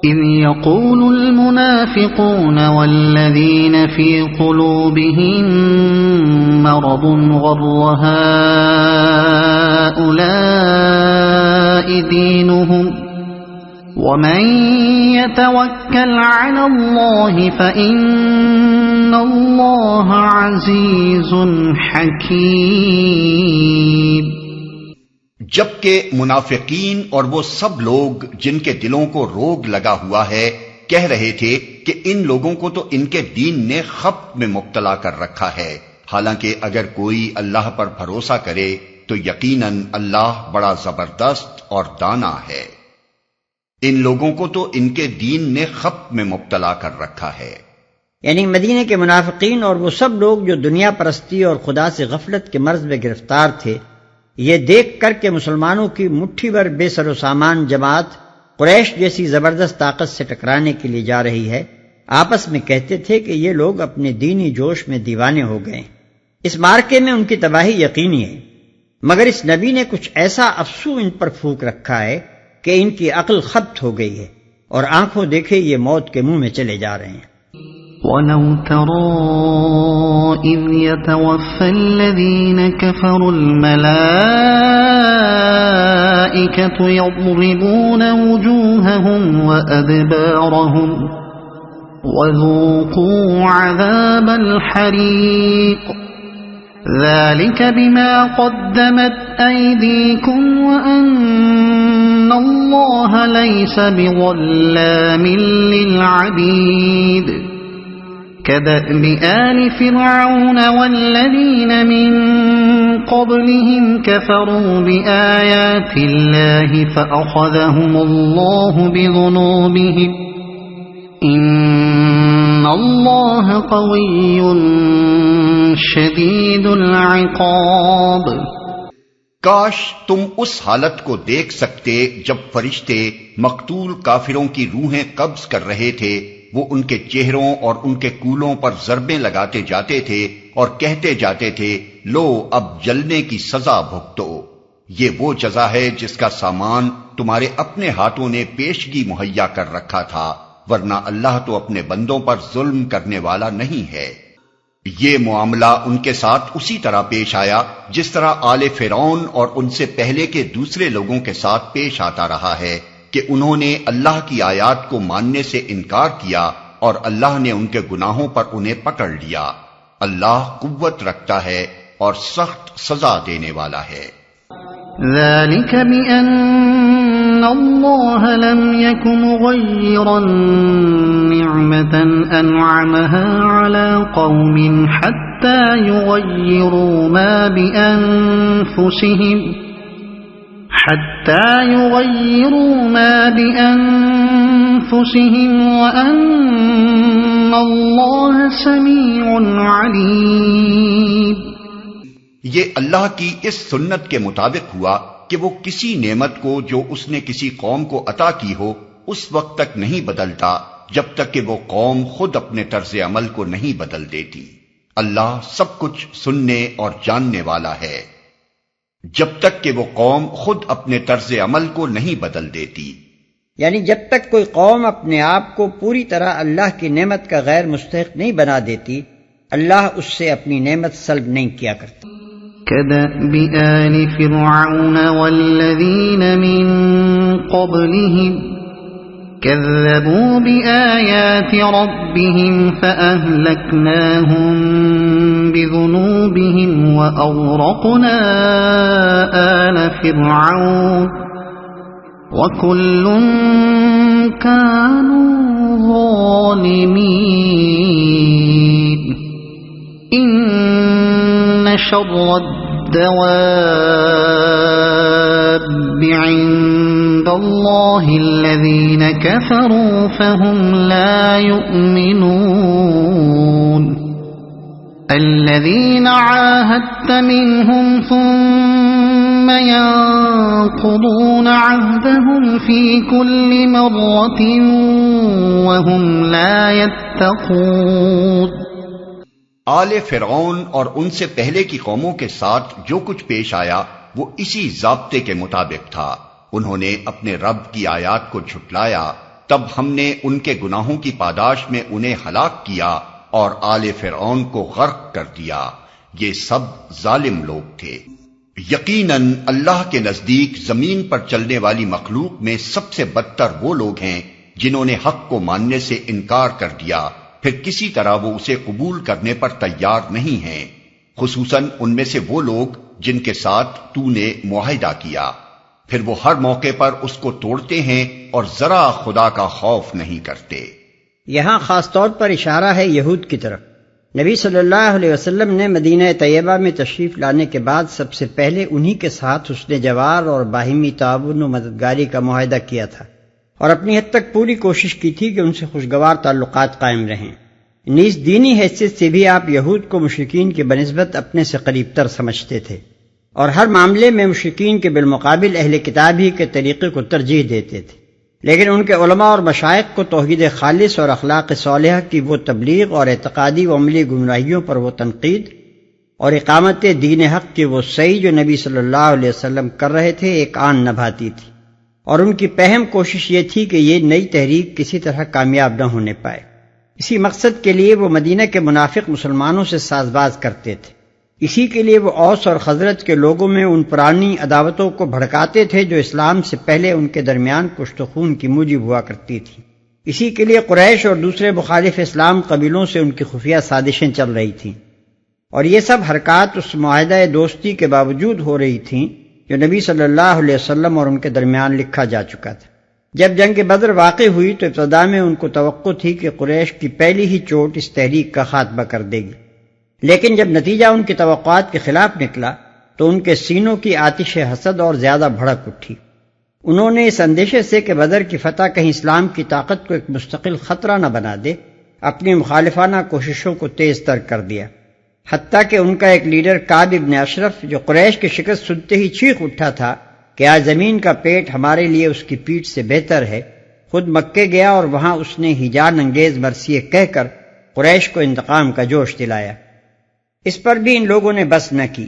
إذ يقول المنافقون والذين في قلوبهم مرض غر هؤلاء دينهم ومن يتوكل على الله فإن الله عزيز حكيم۔ جبکہ منافقین اور وہ سب لوگ جن کے دلوں کو روگ لگا ہوا ہے کہہ رہے تھے کہ ان لوگوں کو تو ان کے دین نے خبت میں مبتلا کر رکھا ہے، حالانکہ اگر کوئی اللہ پر بھروسہ کرے تو یقیناً اللہ بڑا زبردست اور دانا ہے۔ ان لوگوں کو تو ان کے دین نے خبت میں مبتلا کر رکھا ہے، یعنی مدینے کے منافقین اور وہ سب لوگ جو دنیا پرستی اور خدا سے غفلت کے مرض میں گرفتار تھے، یہ دیکھ کر کہ مسلمانوں کی مٹھی بھر بے سر و سامان جماعت قریش جیسی زبردست طاقت سے ٹکرانے کے لیے جا رہی ہے، آپس میں کہتے تھے کہ یہ لوگ اپنے دینی جوش میں دیوانے ہو گئے، اس مارکے میں ان کی تباہی یقینی ہے، مگر اس نبی نے کچھ ایسا افسو ان پر پھونک رکھا ہے کہ ان کی عقل خبت ہو گئی ہے اور آنکھوں دیکھے یہ موت کے منہ میں چلے جا رہے ہیں۔ وَلَوْ تَرَىٰ إِذْ يَتَوَفَّى الَّذِينَ كَفَرُوا الْمَلَائِكَةُ يَضْرِبُونَ وُجُوهَهُمْ وَأَدْبَارَهُمْ وَذُوقُوا عَذَابَ الْحَرِيقِ ذَلِكَ بِمَا قَدَّمَتْ أَيْدِيكُمْ وَأَنَّ اللَّهَ لَيْسَ بِظَلَّامٍ لِّلْعَبِيدِ كَدَأْبِ آلِ فِرْعَوْنَ وَالَّذِينَ مِن قَبْلِهِمْ كَفَرُوا بِآيَاتِ اللَّهِ فَأَخَذَهُمُ اللَّهُ بِذُنُوبِهِمْ إِنَّ اللَّهَ قَوِيٌّ شَدِيدُ الْعِقَابِ۔ کاش تم اس حالت کو دیکھ سکتے جب فرشتے مقتول کافروں کی روحیں قبض کر رہے تھے، وہ ان کے چہروں اور ان کے کولوں پر ضربیں لگاتے جاتے تھے اور کہتے جاتے تھے لو اب جلنے کی سزا بھگتو، یہ وہ جزا ہے جس کا سامان تمہارے اپنے ہاتھوں نے پیشگی مہیا کر رکھا تھا، ورنہ اللہ تو اپنے بندوں پر ظلم کرنے والا نہیں ہے۔ یہ معاملہ ان کے ساتھ اسی طرح پیش آیا جس طرح آل فرعون اور ان سے پہلے کے دوسرے لوگوں کے ساتھ پیش آتا رہا ہے کہ انہوں نے اللہ کی آیات کو ماننے سے انکار کیا اور اللہ نے ان کے گناہوں پر انہیں پکڑ لیا۔ اللہ قوت رکھتا ہے اور سخت سزا دینے والا ہے۔ ذلك بأن الله لم يكن مغيرا نعمة أنعمها على قوم حتى يغيروا ما بأنفسهم وأن الله سميع عليم۔ یہ اللہ کی اس سنت کے مطابق ہوا کہ وہ کسی نعمت کو جو اس نے کسی قوم کو عطا کی ہو اس وقت تک نہیں بدلتا جب تک کہ وہ قوم خود اپنے طرز عمل کو نہیں بدل دیتی۔ اللہ سب کچھ سننے اور جاننے والا ہے۔ جب تک کہ وہ قوم خود اپنے طرز عمل کو نہیں بدل دیتی، یعنی جب تک کوئی قوم اپنے آپ کو پوری طرح اللہ کی نعمت کا غیر مستحق نہیں بنا دیتی، اللہ اس سے اپنی نعمت سلب نہیں کیا کرتا۔ كَدَأْبِ آلِ فِرْعَوْنَ وَالَّذِينَ مِن قَبْلِهِمْ كَذَّبُوا بِآيَاتِ رَبِّهِمْ فَأَهْلَكْنَاهُمْ بِذُنُوبِهِمْ وَأَغْرَقْنَا آلَ فِرْعَوْنَ وَكُلٌّ كَانُوا ظَالِمِينَ۔ إِنَّ شَرَّ الدَّوَابِّ عِندَ اللَّهِ الَّذِينَ كَفَرُوا فَهُمْ لَا يُؤْمِنُونَ۔ الَّذِينَ عَاهَدتَّ مِنْهُمْ ثُمَّ يَنقُضُونَ عَهْدَهُمْ فِي كُلِّ مَرَّةٍ وَهُمْ لَا يَتَّقُونَ۔ آل فرعون اور ان سے پہلے کی قوموں کے ساتھ جو کچھ پیش آیا وہ اسی ضابطے کے مطابق تھا۔ انہوں نے اپنے رب کی آیات کو جھٹلایا تب ہم نے ان کے گناہوں کی پاداش میں انہیں ہلاک کیا اور آل فرعون کو غرق کر دیا، یہ سب ظالم لوگ تھے۔ یقیناً اللہ کے نزدیک زمین پر چلنے والی مخلوق میں سب سے بدتر وہ لوگ ہیں جنہوں نے حق کو ماننے سے انکار کر دیا، پھر کسی طرح وہ اسے قبول کرنے پر تیار نہیں ہیں، خصوصاً ان میں سے وہ لوگ جن کے ساتھ تو نے معاہدہ کیا، پھر وہ ہر موقع پر اس کو توڑتے ہیں اور ذرا خدا کا خوف نہیں کرتے۔ یہاں خاص طور پر اشارہ ہے یہود کی طرف۔ نبی صلی اللہ علیہ وسلم نے مدینہ طیبہ میں تشریف لانے کے بعد سب سے پہلے انہی کے ساتھ حسن جوار اور باہمی تعاون و مددگاری کا معاہدہ کیا تھا، اور اپنی حد تک پوری کوشش کی تھی کہ ان سے خوشگوار تعلقات قائم رہیں۔ نیز دینی حیثیت سے بھی آپ یہود کو مشرکین کے بنسبت اپنے سے قریب تر سمجھتے تھے، اور ہر معاملے میں مشرکین کے بالمقابل اہل کتاب ہی کے طریقے کو ترجیح دیتے تھے، لیکن ان کے علماء اور مشائخ کو توحید خالص اور اخلاق صالحہ کی وہ تبلیغ اور اعتقادی و عملی گمراہیوں پر وہ تنقید اور اقامت دین حق کی وہ سعی جو نبی صلی اللہ علیہ وسلم کر رہے تھے ایک آن نہ بھاتی تھی، اور ان کی پہم کوشش یہ تھی کہ یہ نئی تحریک کسی طرح کامیاب نہ ہونے پائے۔ اسی مقصد کے لیے وہ مدینہ کے منافق مسلمانوں سے ساز باز کرتے تھے، اسی کے لیے وہ اوس اور خزرج کے لوگوں میں ان پرانی عداوتوں کو بھڑکاتے تھے جو اسلام سے پہلے ان کے درمیان کشت و خون کی موجب ہوا کرتی تھی، اسی کے لیے قریش اور دوسرے مخالف اسلام قبیلوں سے ان کی خفیہ سازشیں چل رہی تھیں، اور یہ سب حرکات اس معاہدہ دوستی کے باوجود ہو رہی تھیں جو نبی صلی اللہ علیہ وسلم اور ان کے درمیان لکھا جا چکا تھا۔ جب جنگ بدر واقع ہوئی تو ابتدا میں ان کو توقع تھی کہ قریش کی پہلی ہی چوٹ اس تحریک کا خاتمہ کر دے گی، لیکن جب نتیجہ ان کی توقعات کے خلاف نکلا تو ان کے سینوں کی آتش حسد اور زیادہ بھڑک اٹھی۔ انہوں نے اس اندیشے سے کہ بدر کی فتح کہیں اسلام کی طاقت کو ایک مستقل خطرہ نہ بنا دے، اپنی مخالفانہ کوششوں کو تیز تر کر دیا، حتیٰ کہ ان کا ایک لیڈر کعب ابن اشرف جو قریش کی شکست سنتے ہی چیخ اٹھا تھا کہ آج زمین کا پیٹ ہمارے لیے اس کی پیٹھ سے بہتر ہے، خود مکے گیا اور وہاں اس نے ہیجان انگیز مرثیے کہہ کر قریش کو انتقام کا جوش دلایا۔ اس پر بھی ان لوگوں نے بس نہ کی۔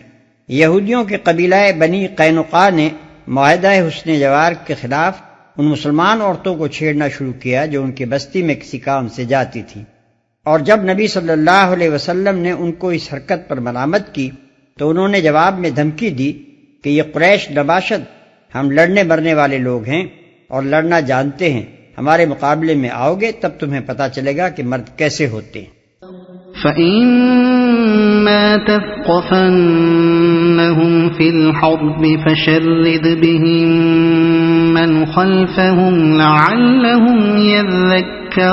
یہودیوں کے قبیلہ بنی قینقاع نے معاہدہ حسن جوار کے خلاف ان مسلمان عورتوں کو چھیڑنا شروع کیا جو ان کی بستی میں کسی کام سے جاتی تھیں، اور جب نبی صلی اللہ علیہ وسلم نے ان کو اس حرکت پر ملامت کی تو انہوں نے جواب میں دھمکی دی کہ یہ قریش نباشد، ہم لڑنے مرنے والے لوگ ہیں اور لڑنا جانتے ہیں، ہمارے مقابلے میں آؤ گے تب تمہیں پتہ چلے گا کہ مرد کیسے ہوتے ہیں۔ فَإِمَّا تَثْقَفَنَّهُمْ فِي الْحَرْبِ فَشَرِّدْ بِهِم مَّنْ خَلْفَهُمْ لَعَلَّهُمْ يَذَّكَّرُونَ۔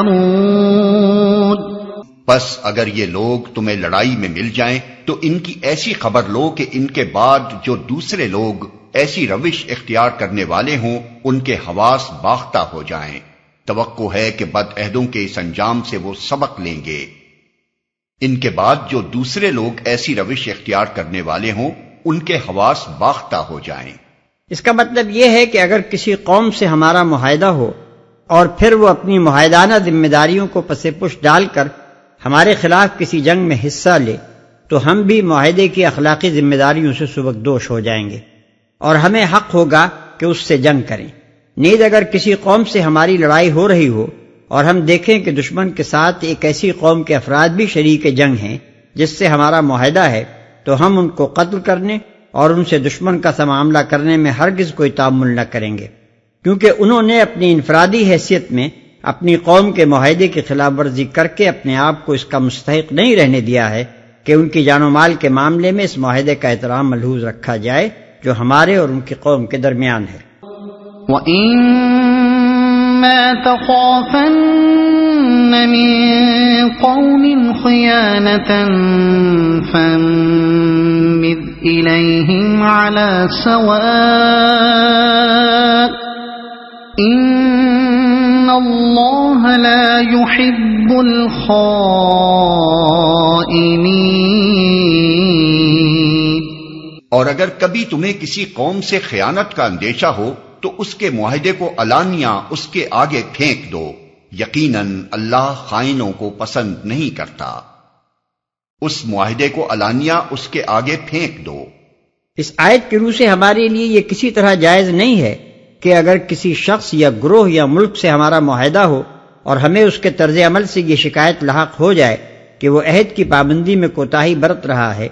پس اگر یہ لوگ تمہیں لڑائی میں مل جائیں تو ان کی ایسی خبر لو کہ ان کے بعد جو دوسرے لوگ ایسی روش اختیار کرنے والے ہوں ان کے حواس باختہ ہو جائیں۔ توقع ہے کہ بدعہدوں کے اس انجام سے وہ سبق لیں گے۔ ان کے بعد جو دوسرے لوگ ایسی روش اختیار کرنے والے ہوں ان کے حواس باختہ ہو جائیں۔ اس کا مطلب یہ ہے کہ اگر کسی قوم سے ہمارا معاہدہ ہو اور پھر وہ اپنی معاہدانہ ذمہ داریوں کو پس پش ڈال کر ہمارے خلاف کسی جنگ میں حصہ لے تو ہم بھی معاہدے کی اخلاقی ذمہ داریوں سے سبکدوش ہو جائیں گے اور ہمیں حق ہوگا کہ اس سے جنگ کریں۔ نیز اگر کسی قوم سے ہماری لڑائی ہو رہی ہو اور ہم دیکھیں کہ دشمن کے ساتھ ایک ایسی قوم کے افراد بھی شریک جنگ ہیں جس سے ہمارا معاہدہ ہے تو ہم ان کو قتل کرنے اور ان سے دشمن کا سا معاملہ کرنے میں ہرگز کوئی تعامل نہ کریں گے، کیونکہ انہوں نے اپنی انفرادی حیثیت میں اپنی قوم کے معاہدے کی خلاف ورزی کر کے اپنے آپ کو اس کا مستحق نہیں رہنے دیا ہے کہ ان کی جان و مال کے معاملے میں اس معاہدے کا احترام ملحوظ رکھا جائے جو ہمارے اور ان کی قوم کے درمیان ہے۔ وَإِمَّا تَخَافَنَّ مِن قَوْمٍ خِيَانَةً فَانبِذْ إِلَيْهِمْ عَلَى سَوَاءٍ إِنَّ اللَّهَ لَا يُحِبُّ الْخَائِنِينَ۔ اور اگر کبھی تمہیں کسی قوم سے خیانت کا اندیشہ ہو تو اس کے معاہدے کو علانیہ اس کے آگے پھینک دو، یقیناً اللہ خائنوں کو پسند نہیں کرتا۔ اس معاہدے کو علانیہ اس کے آگے پھینک دو۔ اس آیت کی روح سے ہمارے لیے یہ کسی طرح جائز نہیں ہے کہ اگر کسی شخص یا گروہ یا ملک سے ہمارا معاہدہ ہو اور ہمیں اس کے طرز عمل سے یہ شکایت لاحق ہو جائے کہ وہ عہد کی پابندی میں کوتاہی برت رہا ہے،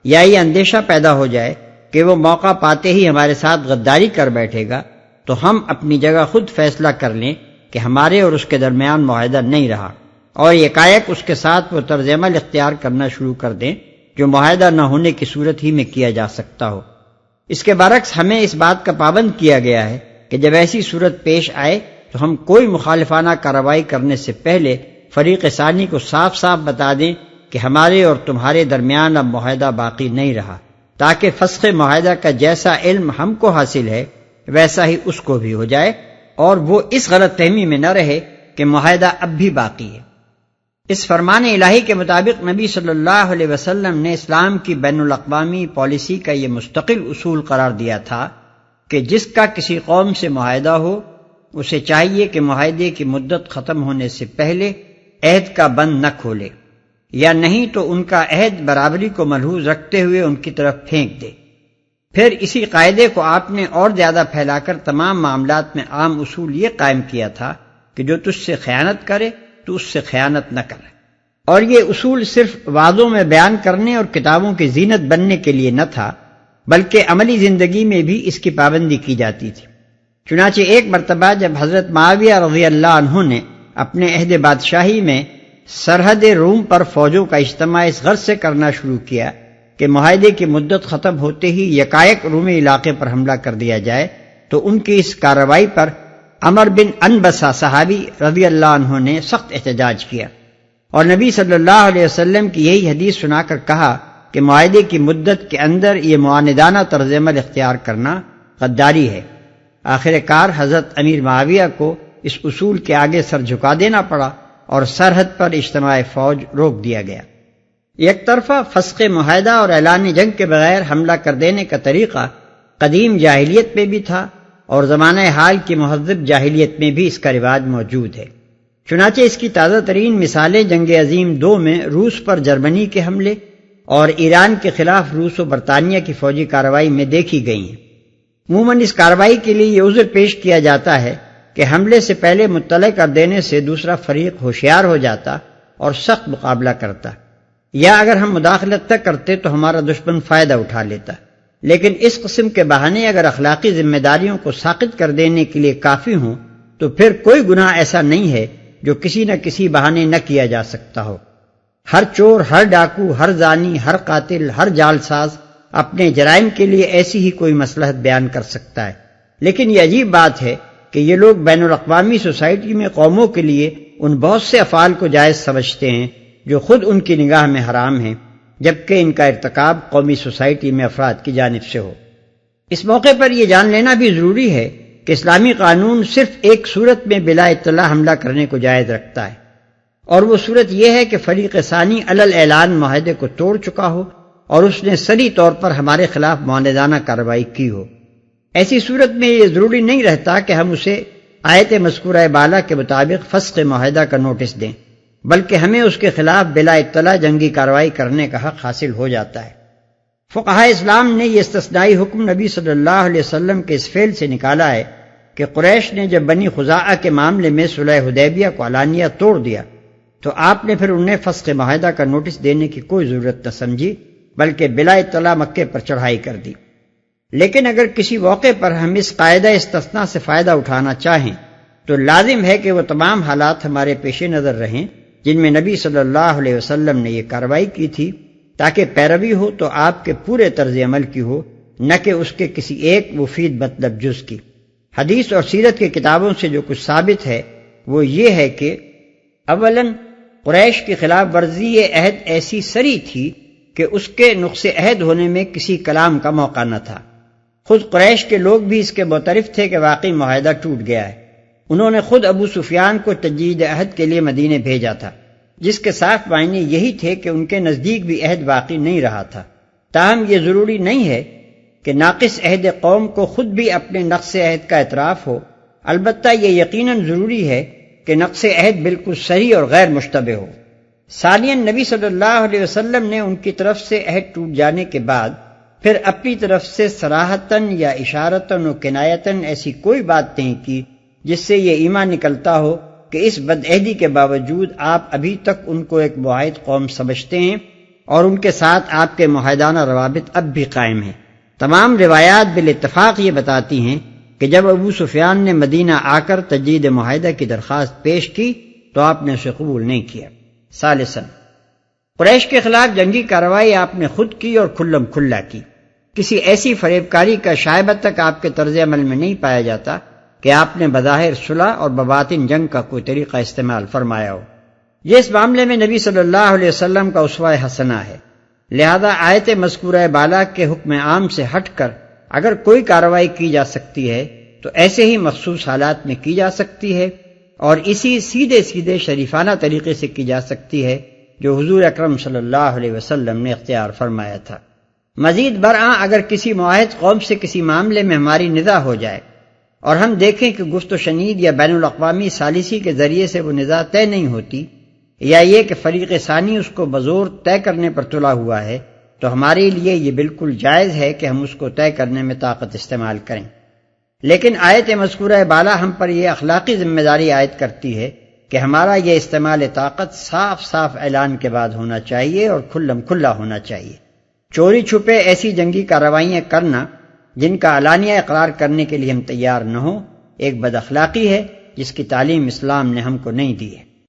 یا یہ اندیشہ پیدا ہو جائے کہ وہ موقع پاتے ہی ہمارے ساتھ غداری کر بیٹھے گا، تو ہم اپنی جگہ خود فیصلہ کر لیں کہ ہمارے اور اس کے درمیان معاہدہ نہیں رہا، اور یکایک اس کے ساتھ وہ طرز عمل اختیار کرنا شروع کر دیں جو معاہدہ نہ ہونے کی صورت ہی میں کیا جا سکتا ہو۔ اس کے برعکس ہمیں اس بات کا پابند کیا گیا ہے کہ جب ایسی صورت پیش آئے تو ہم کوئی مخالفانہ کارروائی کرنے سے پہلے فریق ثانی کو صاف صاف بتا دیں کہ ہمارے اور تمہارے درمیان اب معاہدہ باقی نہیں رہا، تاکہ فسخ معاہدہ کا جیسا علم ہم کو حاصل ہے ویسا ہی اس کو بھی ہو جائے، اور وہ اس غلط فہمی میں نہ رہے کہ معاہدہ اب بھی باقی ہے۔ اس فرمان الہی کے مطابق نبی صلی اللہ علیہ وسلم نے اسلام کی بین الاقوامی پالیسی کا یہ مستقل اصول قرار دیا تھا کہ جس کا کسی قوم سے معاہدہ ہو اسے چاہیے کہ معاہدے کی مدت ختم ہونے سے پہلے عہد کا بند نہ کھولے، یا نہیں تو ان کا عہد برابری کو ملحوظ رکھتے ہوئے ان کی طرف پھینک دے۔ پھر اسی قاعدے کو آپ نے اور زیادہ پھیلا کر تمام معاملات میں عام اصول یہ قائم کیا تھا کہ جو تجھ سے خیانت کرے تو اس سے خیانت نہ کرے، اور یہ اصول صرف وعدوں میں بیان کرنے اور کتابوں کی زینت بننے کے لیے نہ تھا، بلکہ عملی زندگی میں بھی اس کی پابندی کی جاتی تھی۔ چنانچہ ایک مرتبہ جب حضرت معاویہ رضی اللہ عنہ نے اپنے عہد بادشاہی میں سرحد روم پر فوجوں کا اجتماع اس غرض سے کرنا شروع کیا کہ معاہدے کی مدت ختم ہوتے ہی یکایک رومی علاقے پر حملہ کر دیا جائے، تو ان کی اس کارروائی پر عمر بن انبسہ صحابی رضی اللہ عنہ نے سخت احتجاج کیا، اور نبی صلی اللہ علیہ وسلم کی یہی حدیث سنا کر کہا کہ معاہدے کی مدت کے اندر یہ معاندانہ طرز عمل اختیار کرنا غداری ہے۔ آخر کار حضرت امیر معاویہ کو اس اصول کے آگے سر جھکا دینا پڑا اور سرحد پر اجتماع فوج روک دیا گیا۔ یک طرفہ فسخ معاہدہ اور اعلان جنگ کے بغیر حملہ کر دینے کا طریقہ قدیم جاہلیت میں بھی تھا، اور زمانہ حال کی مہذب جاہلیت میں بھی اس کا رواج موجود ہے۔ چنانچہ اس کی تازہ ترین مثالیں جنگ عظیم 2 میں روس پر جرمنی کے حملے اور ایران کے خلاف روس و برطانیہ کی فوجی کارروائی میں دیکھی گئی ہیں۔ عموماً اس کارروائی کے لیے یہ عذر پیش کیا جاتا ہے کہ حملے سے پہلے مطلع کر دینے سے دوسرا فریق ہوشیار ہو جاتا اور سخت مقابلہ کرتا، یا اگر ہم مداخلت تک کرتے تو ہمارا دشمن فائدہ اٹھا لیتا۔ لیکن اس قسم کے بہانے اگر اخلاقی ذمہ داریوں کو ساقط کر دینے کے لیے کافی ہوں تو پھر کوئی گناہ ایسا نہیں ہے جو کسی نہ کسی بہانے نہ کیا جا سکتا ہو۔ ہر چور، ہر ڈاکو، ہر زانی، ہر قاتل، ہر جالساز اپنے جرائم کے لیے ایسی ہی کوئی مصلحت بیان کر سکتا ہے۔ لیکن یہ عجیب بات ہے کہ یہ لوگ بین الاقوامی سوسائٹی میں قوموں کے لیے ان بہت سے افعال کو جائز سمجھتے ہیں جو خود ان کی نگاہ میں حرام ہیں، جبکہ ان کا ارتکاب قومی سوسائٹی میں افراد کی جانب سے ہو۔ اس موقع پر یہ جان لینا بھی ضروری ہے کہ اسلامی قانون صرف ایک صورت میں بلا اطلاع حملہ کرنے کو جائز رکھتا ہے، اور وہ صورت یہ ہے کہ فریق ثانی علل اعلان معاہدے کو توڑ چکا ہو اور اس نے صریح طور پر ہمارے خلاف معاندانہ کارروائی کی ہو۔ ایسی صورت میں یہ ضروری نہیں رہتا کہ ہم اسے آیت مذکورہ بالا کے مطابق فسخ معاہدہ کا نوٹس دیں، بلکہ ہمیں اس کے خلاف بلا اطلاع جنگی کارروائی کرنے کا حق حاصل ہو جاتا ہے۔ فقہاء اسلام نے یہ استثنائی حکم نبی صلی اللہ علیہ وسلم کے اس فعل سے نکالا ہے کہ قریش نے جب بنی خزاعہ کے معاملے میں صلح حدیبیہ کو علانیہ توڑ دیا تو آپ نے پھر انہیں فسخ معاہدہ کا نوٹس دینے کی کوئی ضرورت نہ سمجھی، بلکہ بلا اطلاع مکے پر چڑھائی کر دی۔ لیکن اگر کسی موقع پر ہم اس قاعدہ استثناء سے فائدہ اٹھانا چاہیں تو لازم ہے کہ وہ تمام حالات ہمارے پیش نظر رہیں جن میں نبی صلی اللہ علیہ وسلم نے یہ کارروائی کی تھی، تاکہ پیروی ہو تو آپ کے پورے طرز عمل کی ہو، نہ کہ اس کے کسی ایک مفید مطلب جز کی۔ حدیث اور سیرت کی کتابوں سے جو کچھ ثابت ہے وہ یہ ہے کہ اولاً قریش کی خلاف ورزی عہد ایسی سری تھی کہ اس کے نقص عہد ہونے میں کسی کلام کا موقع نہ تھا۔ خود قریش کے لوگ بھی اس کے معترف تھے کہ واقعی معاہدہ ٹوٹ گیا ہے۔ انہوں نے خود ابو سفیان کو تجدید عہد کے لیے مدینے بھیجا تھا، جس کے صاف معنی یہی تھے کہ ان کے نزدیک بھی عہد باقی نہیں رہا تھا۔ تاہم یہ ضروری نہیں ہے کہ ناقص عہد قوم کو خود بھی اپنے نقص عہد کا اعتراف ہو، البتہ یہ یقیناً ضروری ہے کہ نقص عہد بالکل صحیح اور غیر مشتبہ ہو۔ ثانیاً نبی صلی اللہ علیہ وسلم نے ان کی طرف سے عہد ٹوٹ جانے کے بعد پھر اپنی طرف سے صراحتاً یا اشارتاً و کنایتاً ایسی کوئی بات نہیں کی جس سے یہ ایمان نکلتا ہو کہ اس بدعہدی کے باوجود آپ ابھی تک ان کو ایک معاہد قوم سمجھتے ہیں اور ان کے ساتھ آپ کے معاہدانہ روابط اب بھی قائم ہیں۔ تمام روایات بالاتفاق یہ بتاتی ہیں کہ جب ابو سفیان نے مدینہ آ کر تجدید معاہدہ کی درخواست پیش کی تو آپ نے اسے قبول نہیں کیا۔ ثالثاً، قریش کے خلاف جنگی کارروائی آپ نے خود کی اور کھلم کھلا کی۔ کسی ایسی فریب کاری کا شائبہ تک آپ کے طرز عمل میں نہیں پایا جاتا کہ آپ نے بظاہر صلح اور بباطن جنگ کا کوئی طریقہ استعمال فرمایا ہو۔ یہ اس معاملے میں نبی صلی اللہ علیہ وسلم کا اسوہ حسنہ ہے، لہذا آیت مذکورہ بالا کے حکم عام سے ہٹ کر اگر کوئی کارروائی کی جا سکتی ہے تو ایسے ہی مخصوص حالات میں کی جا سکتی ہے اور اسی سیدھے شریفانہ طریقے سے کی جا سکتی ہے جو حضور اکرم صلی اللہ علیہ وسلم نے اختیار فرمایا تھا۔ مزید برآں اگر کسی معاہد قوم سے کسی معاملے میں ہماری نزاع ہو جائے اور ہم دیکھیں کہ گفت و شنید یا بین الاقوامی ثالثی کے ذریعے سے وہ نزاع طے نہیں ہوتی، یا یہ کہ فریق ثانی اس کو بزور طے کرنے پر تلا ہوا ہے، تو ہمارے لیے یہ بالکل جائز ہے کہ ہم اس کو طے کرنے میں طاقت استعمال کریں۔ لیکن آیت مذکورہ بالا ہم پر یہ اخلاقی ذمہ داری عائد کرتی ہے کہ ہمارا یہ استعمال طاقت صاف اعلان کے بعد ہونا چاہیے اور کھلم کھلا ہونا چاہیے۔ چوری چھپے ایسی جنگی کارروائیاں کرنا جن کا علانیہ اقرار کرنے کے لیے ہم تیار نہ ہوں ایک بد اخلاقی ہے جس کی تعلیم اسلام نے ہم کو نہیں دی ہے۔